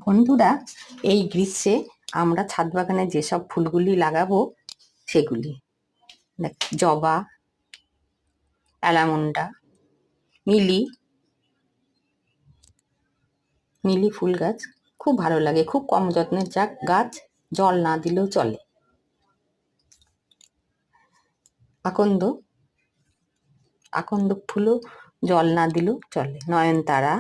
বন্ধুরা, এই গ্রীষ্মে আমরা ছাদ বাগানে যেসব ফুলগুলি লাগাবো সেগুলি জবা, অ্যালামন্ডা, মিলি মিলি ফুল গাছ খুব ভালো লাগে। খুব কম যত্নের গাছ, জল না দিলেও চলে। আকন্দ আকন্দ ফুলও জল না দিলেও চলে। নয়নতারা,